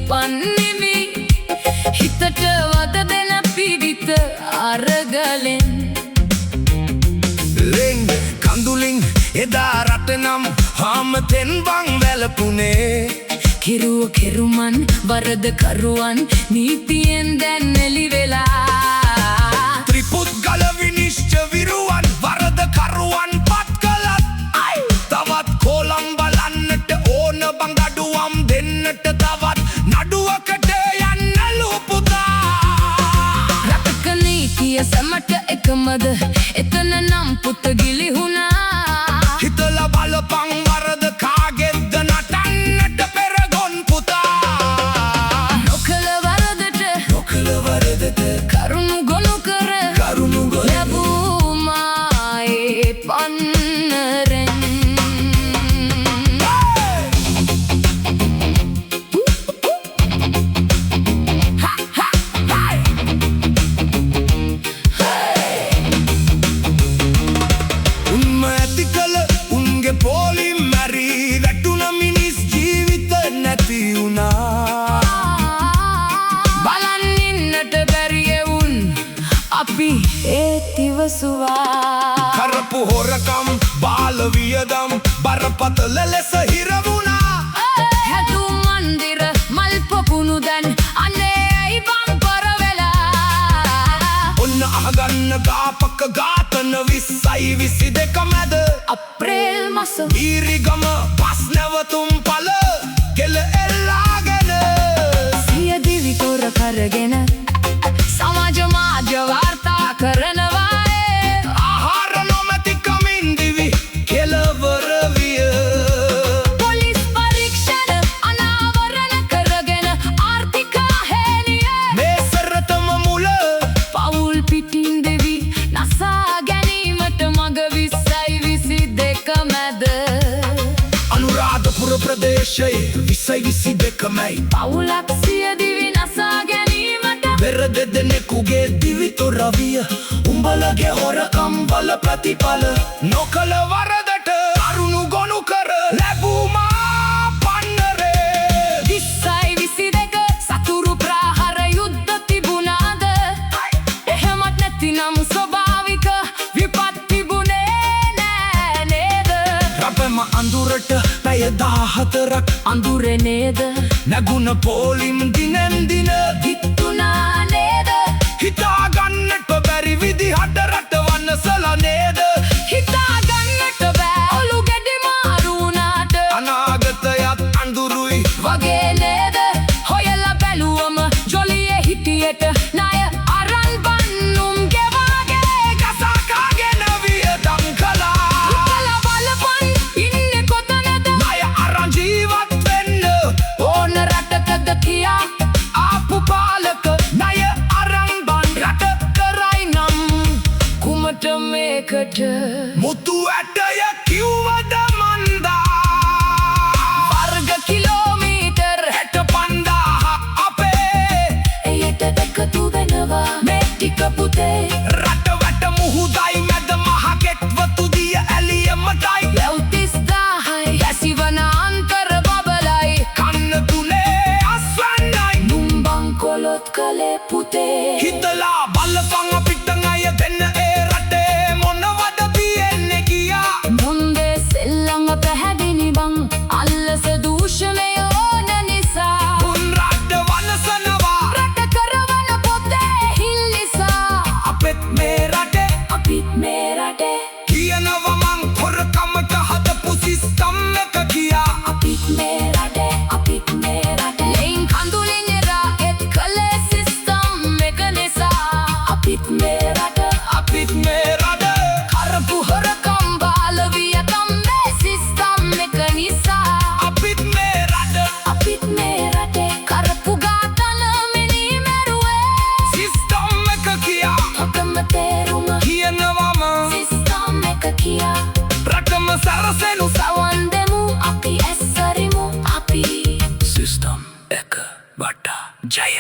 පන්නිවි හිතට වද දෙන පිරිත අරගලෙන් ලෙන් කඳුලින් එදා රටනම් හාමතෙන් බං වැළපුනේ කෙරුව කෙරුමන් වරද කරුවන් නීතියෙන් දැන් එළි වෙලා ත්‍රිපුද්ගල විනිශ්චය විරුවන් වරද කරුවන් පත් කළත් තවත් කෝලම් බලන්නට ඕන බං අඩුවම් දෙන්නට තවත් නඩුවකට යන්නලු පුතා රටක නීතිය සැමට එකමද එතන නම් පුත ගිලිහුණා හිතලා බලපං වරද කාගෙද්ද නටන්නට පෙරගොන් පුතා නොකළ වරදට කරුණු ගොනු කර ලැබූ මායේ පන්නරෙන් උන්ම ඇති කළ උන්ගේ පොලි මැරී වැටුණ මිනිස් ජීවිත නැති වුණා බලන් ඉන්නට බැරි එවුන් අපි ඒත් ඉවසුවා කරපු හොරකම් බාල වියදම් බරපතල ලෙස හිර වුණා හැදූ මන්දිර මල් පොකුණු දැන් අනේ ඇයි බං පර වෙලා ඔන්න අහගන්න ගාපක ඝාතන 2022 මැද අප්‍රේල් මස ඊරිගම පස් නැවතුම් පල කෙල එල්ලාගෙන සිය දිවි තොර කරගෙන සමාජ මාධ්‍ය වාර්තා කරනවා ආහාර නොමැතිකමින් දිවි කෙලවර විය පොලිස් පරීක්ෂණ අනාවරණ කරගෙන ආර්ථික හේනිය මේ සරතම මුල පවුල් පිටින් දෙවි නසා ගැනීමට මග 2022 මැද අනුරාධපුර ප්‍රදේශයේ 2022 මැයි පවුලක් සිය දිවි නසා ගැනීමට පෙර දෙදෙනෙකුගේ දිවි තොරවිය උඹලගේ හොරකම් වල ප්‍රතිඵල නොකළ වරදට කරුණු ගොනු කර ලැබූ මා පන්නරේ 2022 සතුරු ප්‍රහාර යුද්ධ තිබුණාද එහෙමත් නැතිනම් ස්වභාවික විපත් තිබුණේ නෑ නේද රටම අඳුරට පැය 14ක් අඳුරේ නේද නැගුණ පෝලිම් දිනෙන් දින හිතුණා නේද හිතාගන්නට බැරි විදිහට රට වන්නසලා නේද හිතාගන්නට බෑ ඔලු ගැඩි මාරු වුණාට අනාගතයත් අඳුරුයි වගේ නේද හොයලා බැලුවම ජොලියේ හිටියට ණය අරන් බන්නුම් ගෙවාගේ කසාකාගෙන වියදම් කළා හිතලා බලපන් ඉන්නේ කොතනද ණය අරන් ජීවත් වෙන්න ඕන රටකද කියා ආපු පාලක ණය අරන් බන් රට කරයි නම් කුමට මේකට මුතු ඇටය කිව්වද මන්දා වර්ග කිලෝමීටර් 65,000 අපේ එයට එකතු වෙනවා මේ ටික පුතේ රට වැට මුහුදයි මැද මහ කෙට්වතු දිය ඇලියමටයි ලැව් 30,000යි වැසිවන අන්තර බබලයි කන්න තුනේ අස්වන්නයි නුම්බං කොලොත් කලේ පුතේ හිතලා බලපං අපිට ණය දෙන්න ඒ රටේ මොනවද තියෙන්නේ කියා මොන්දේ සෙල්ලංග පැහැදිලි බං අල්ලස දූෂණය ඕන නිසා උන් රට වනසනවා රට කරවන පොතේ හිල්ලිසා අපෙත් මේ රටේ අපිත් මේ රටේ කියනවා මං හොරකමට හදපු සිස්ටම් එක කියා අපිත් මේ රටේ ලෙන් කඳුලින් එරා එත් කලේ සිස්ටම් එක නිසා අපිත් මේ රට අපිත් මේ රට කරපු හොරකම් බාල වියදම් මේ සිස්ටම් එක නිසා අපිත් මේ රටේ කරපු ඝාතන මිනී මැරුවේ සිස්ටම් එක කියා ඔකම තේරුම කියනවා මං සිස්ටම් එක කියා රටම සරසෙනු සවන් දෙමු අපි ඇස්සරිමු අපි සිස්ටම් එක වටා ජය